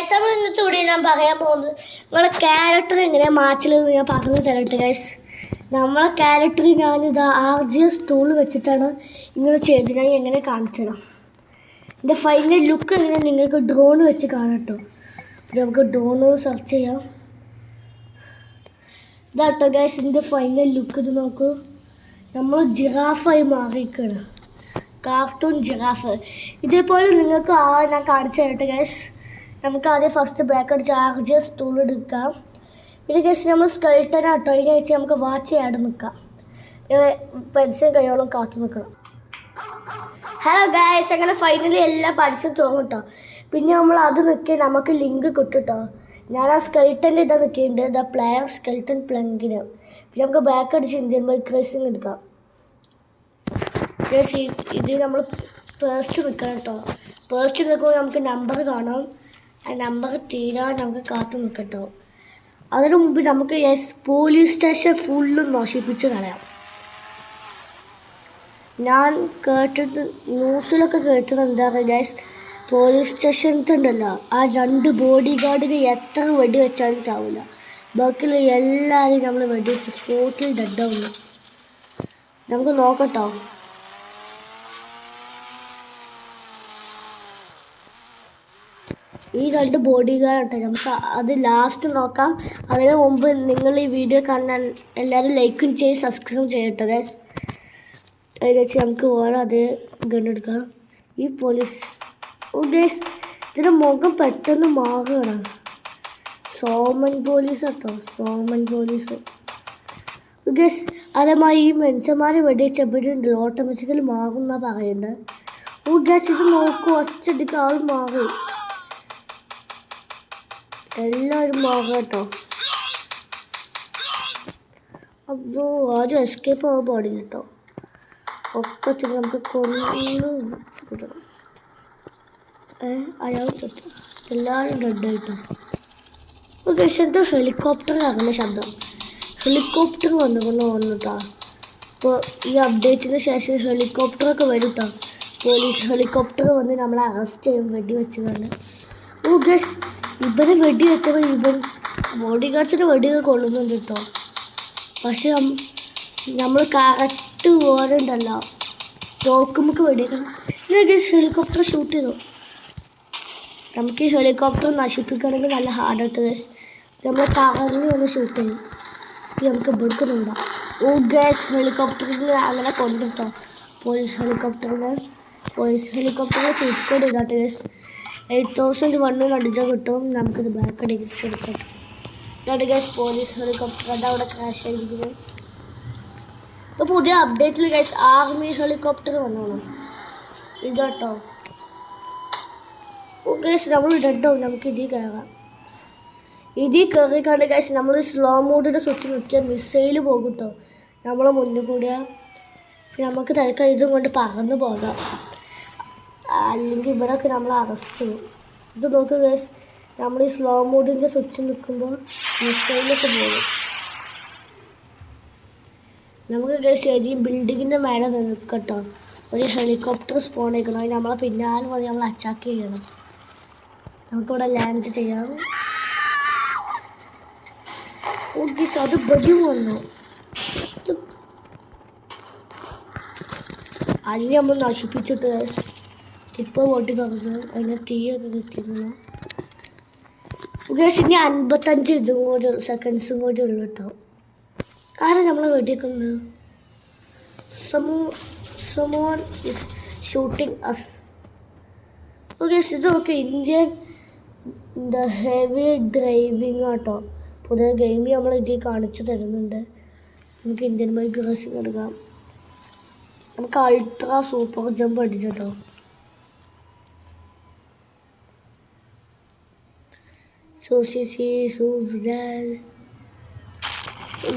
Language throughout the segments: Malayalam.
ഗൈസ് നമ്മൾ ഇന്നത്തെ ഇവിടെ ഞാൻ പറയാൻ പോകുന്നത് നമ്മളെ ക്യാരക്ടർ എങ്ങനെ മാച്ചിലെന്ന് ഞാൻ പറഞ്ഞു തരട്ടെ ഗൈസ്. നമ്മളെ ക്യാരക്ടർ ഞാനിത് RGS ടൂൾ വെച്ചിട്ടാണ് ഇങ്ങനെ ചെയ്ത് ഞാൻ എങ്ങനെ കാണിച്ചു തരാം. എൻ്റെ ഫൈനൽ ലുക്ക് എങ്ങനെ നിങ്ങൾക്ക് ഡ്രോൺ വെച്ച് കാണട്ടോ. നമുക്ക് ഡ്രോൺ സെർച്ച് ചെയ്യാം. ഇതാട്ടോ ഗൈസ് എൻ്റെ ഫൈനൽ ലുക്ക്. ഇത് നോക്കൂ, നമ്മൾ ജിറാഫായി മാറിയിരിക്കുകയാണ്, കാർട്ടൂൺ ജിറാഫ്. ഇതേപോലെ നിങ്ങൾക്ക് ഞാൻ കാണിച്ചു തരട്ടെ ഗൈസ്. നമുക്ക് ആദ്യം ഫസ്റ്റ് ബാക്ക് അടിച്ച് RGS ടൂൾ എടുക്കാം. പിന്നെ ഗൈസ് നമ്മൾ സ്കെൽട്ടനാട്ടോ, അതിന് വെച്ച് നമുക്ക് വാച്ച് ചെയ്യാണ്ട് നിൽക്കാം. പെൻസിലും കൈയോളം കാത്തു നിൽക്കണം. ഹലോ ഗൈസ്, അങ്ങനെ ഫൈനലി എല്ലാ പരസ്യം തോന്നും കേട്ടോ. പിന്നെ നമ്മൾ അത് നിൽക്കി നമുക്ക് ലിങ്ക് കിട്ടും കേട്ടോ. ഞാൻ ആ സ്കെൽട്ടൻ്റെ ഇതാ നിൽക്കിയിട്ടുണ്ട്, ദ പ്ലെയർ സ്കെൽട്ടൻ പ്ലങ്കിന്. പിന്നെ നമുക്ക് ബാക്ക് അടിച്ച് ഇന്ത്യൻ ബൈക്ക് റേസിങ് എടുക്കാം. ഇത് നമ്മൾ ഫസ്റ്റ് നിൽക്കണം കേട്ടോ. ഫസ്റ്റ് നിൽക്കുമ്പോൾ നമുക്ക് നമ്പർ കാണാം. ആ നമ്പർ തീരാൻ നമുക്ക് കാത്തു നിൽക്കട്ടോ. അതിനു മുമ്പ് നമുക്ക് പോലീസ് സ്റ്റേഷൻ ഫുള്ളും നശിപ്പിച്ച് കളയാം. ഞാൻ കേട്ടത് ന്യൂസിലൊക്കെ കേട്ടത് എന്താ പറയുക ഗൈസ്, പോലീസ് സ്റ്റേഷനിലുണ്ടല്ലോ ആ 2 ബോഡി ഗാർഡിന് എത്ര വെടി വെച്ചാലും ചാവില്ല. ബാക്കിയുള്ള എല്ലാവരും നമ്മൾ വെടിവെച്ച് സ്പോട്ടിൽ ഡെഡാവുന്നു. നമുക്ക് നോക്കട്ടോ. ഈ 2 ബോഡി ഗാർഡ് നമുക്ക് അത് ലാസ്റ്റ് നോക്കാം. അതിന് മുമ്പ് നിങ്ങൾ ഈ വീഡിയോ കാണാൻ എല്ലാവരും ലൈക്കും ചെയ്ത് സബ്സ്ക്രൈബ് ചെയ്യട്ടോ ഗൈസ്. അതിന് വെച്ച് നമുക്ക് വേറെ അത് ഗണ്ണെടുക്കാം. ഈ പോലീസ് ഗൈസ് ഇതിൻ്റെ മുഖം പെട്ടെന്ന് മാറുകയാണ്. സോമൻ പോലീസ് കേട്ടോ, സോമൻ പോലീസ് ഗൈസ്. അതേമാതിരി ഈ മനുഷ്യന്മാരെ വെടിവെച്ചപ്പോഴുണ്ടല്ലോ ഓട്ടോമാറ്റിക്കലി മാറും എന്നാണ് പറയുന്നത്. ഗൈസ് ഇത് നോക്കൂ, ഒറ്റടിക്ക് ആൾ മാറി, എല്ലാവരും മാറും കേട്ടോ. അതോ ആരും എസ്കേപ്പ് ആവാൻ പാടില്ല കേട്ടോ. ഒക്കെ നമുക്ക് കൊന്നു കിട്ടണം. അയാൾ പറ്റും, എല്ലാവരും ഡെഡായിട്ടോ. പക്ഷെ എന്തോ ഹെലികോപ്റ്റർ ഇറങ്ങുന്ന ശബ്ദം, ഹെലികോപ്റ്റർ വന്നിട്ടോ. അപ്പോൾ ഈ അപ്ഡേറ്റിന് ശേഷം ഹെലികോപ്റ്ററൊക്കെ വരും കേട്ടോ. പോലീസ് ഹെലികോപ്റ്റർ വന്ന് നമ്മളെ അറസ്റ്റ് ചെയ്യും വെടി വെച്ച് തന്നെ. ഗസ് ഇവരെ വെടി വെച്ചപ്പോൾ ബോഡി ഗാർഡ്സിൻ്റെ വെടിയൊക്കെ കൊള്ളുന്നുണ്ട് കേട്ടോ. പക്ഷെ നമ്മൾ കറക്റ്റ് ഓരുണ്ടല്ലോ തോക്കുമ്പോൾ വെടിവെക്കണം. ഗസ് ഹെലികോപ്റ്റർ ഷൂട്ട് ചെയ്തു. നമുക്ക് ഈ ഹെലികോപ്റ്റർ നശിപ്പിക്കുകയാണെങ്കിൽ നല്ല ഹാർഡായിട്ട് ഗസ് നമ്മൾ കറങ്ങി ഒന്ന് ഷൂട്ട് ചെയ്യും. നമുക്ക് ഇവിടുക്കുന്നുണ്ടോ. ഗസ് ഹെലികോപ്റ്ററിൽ അങ്ങനെ കൊണ്ടിട്ടോ. പോലീസ് ഹെലികോപ്റ്ററിന് ചേച്ചിക്കോട് ഇതാട്ട് ഗസ് 8001 അടിച്ചാൽ കിട്ടും. നമുക്കിത് ബാക്ക് അടിച്ചെടുക്കാം. ഇതാട്ട് ഗൈസ് പോലീസ് ഹെലികോപ്റ്റർ അത് അവിടെ ക്രാഷ് ആയിരിക്കുന്നു. ഇപ്പോൾ പുതിയ അപ്ഡേറ്റിൽ ഗൈസ് ആർമി ഹെലികോപ്റ്റർ വന്നോളൂ ഇതാട്ടോ. ഗൈസ് നമ്മൾ ഡെഡാവും. നമുക്ക് ഇതിൽ കയറാം. ഇതിൽ കയറിക്കാണ്ട് ഗൈസ് നമ്മൾ സ്ലോ മോഡിൻ്റെ സ്വിച്ച് നോക്കിയാൽ മിസൈൽ പോകും കേട്ടോ നമ്മളെ മുന്നിൽ കൂടിയാൽ. നമുക്ക് തൽക്കാലം ഇതും കൊണ്ട് പറന്ന് പോകാം, അല്ലെങ്കിൽ ഇവിടെയൊക്കെ നമ്മൾ അറസ്റ്റ് ചെയ്യും. ഇത് നോക്കുക ഗൈസ്, നമ്മൾ ഈ സ്ലോ മോഡിൻ്റെ സ്വിച്ച് നിൽക്കുമ്പോൾ മിസൈലൊക്കെ പോകും. നമുക്ക് ഗൈസ് ശരിയും ബിൽഡിങ്ങിൻ്റെ മേലെ നിൽക്കട്ടോ. ഒരു ഹെലികോപ്റ്റർ സ്പോൺ ചെയ്യണം, അതിന് നമ്മളെ പിന്നാലെ മതി നമ്മൾ അറ്റാക്ക് ചെയ്യണം. നമുക്കിവിടെ ലാൻഡ് ചെയ്യാം. ഗൈസ് അത് ബടി വന്നു. അതിന് നമ്മൾ നശിപ്പിച്ചിട്ട് ഗൈസ് ഇപ്പോൾ വോട്ടി തുറന്നത് അതിന് തീയൊക്കെ കിട്ടിയിരുന്നു. ഗൈസ് ഇനി 55 സെക്കൻഡ്സും കൂടി ഉള്ളു കേട്ടോ. കാരണം നമ്മൾ വെടിവെക്കുന്നത് someone is shooting us. Guys ഇത് നോക്കി ഇന്ത്യൻ ഹെവി ഡ്രൈവിംഗ് ആട്ടോ. പുതിയ ഗെയിമിൽ നമ്മൾ ഇതിൽ കാണിച്ചു തരുന്നുണ്ട്. നമുക്ക് ഇന്ത്യൻ ബൈക്ക് റേസിംഗ് എടുക്കാം. നമുക്ക് അൾട്രാ സൂപ്പർ ജമ്പ് അടിച്ചിട്ടോ.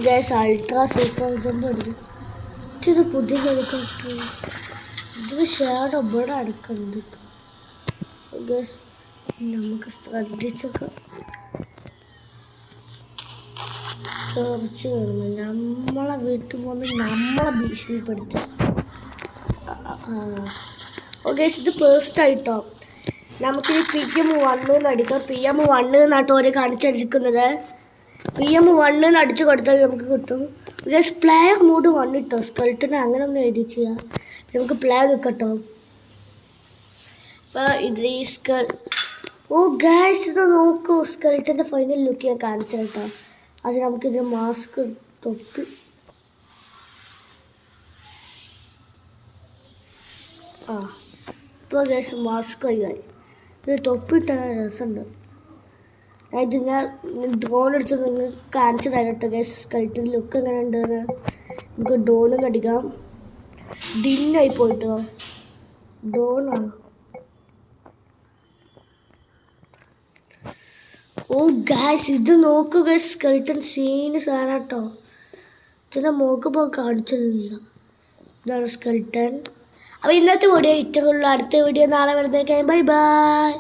ഗൈസ് അൾട്രാ സൂപ്പർ ജമ്പ് അടിച്ചു. ഇത് പുതിയ ഹെലികോപ്റ്റർ, ഇതിന് ഷേഡ് ഇവിടെ അടിക്കുന്നുണ്ട് കേട്ടോ. ഗൈസ് നമുക്ക് ശ്രദ്ധിച്ചൊക്കെ കുറച്ച് വരുമ്പോൾ നമ്മളെ വീട്ടിൽ പോകുന്ന നമ്മളെ ഭീഷണിപ്പെടുത്തുക. ഗൈസ് ഇത് പേഴ്സ്റ്റ് ആയിട്ടോ. നമുക്കിത് PM1 അടിക്കാം. PM1 എന്നാട്ടോ അവർ കാണിച്ചടിക്കുന്നത്. PM1 അടിച്ചു കൊടുത്താൽ നമുക്ക് കിട്ടും. ഗൈസ് പ്ലെയർ മോഡ് 1 കിട്ടോ. സ്കെൽട്ടന് അങ്ങനെ ഒന്നും എഴുതി ചെയ്യാം. നമുക്ക് പ്ലെയർ നിൽക്കട്ടോ. അപ്പോൾ ഇത് ഈ ഗൈസ് ഇത് നോക്കൂ. സ്കെൽട്ടൻ്റെ ഫൈനൽ ലുക്ക് ഞാൻ കാണിച്ചു കേട്ടോ. അത് നമുക്കിത് മാസ്ക് തൊപ്പി ഇപ്പോൾ ഗൈസ് മാസ്ക് കഴിയായി. ഇത് തൊപ്പിട്ടാൻ രസമുണ്ട്. ഇത് ഞാൻ ഡ്രോൺ എടുത്ത് നിങ്ങൾ കാണിച്ചു തരാം കേട്ടോ ഗൈസ്. സ്കെൽട്ടൻ ലുക്ക് എങ്ങനെ ഉണ്ടെന്ന്. നമുക്ക് ഡ്രോണൊന്നും അടിക്കാം. ഡിന്നായി പോയിട്ടോ. ഡ്രോണാ. ഗൈസ് ഇത് നോക്കൂ ഗൈസ്. സ്കെൽട്ടൻ സീന് സാധനം കേട്ടോ. ഇതിൻ്റെ മോക്ക് കാണിച്ചില്ല. ഇതാണ് സ്കെൽട്ടൻ. അപ്പോൾ ഇന്നത്തെ വീഡിയോ ഇത്രയുള്ളൂ. അടുത്ത വീഡിയോ നാളെ വരുന്നേക്കാം. Bye bye.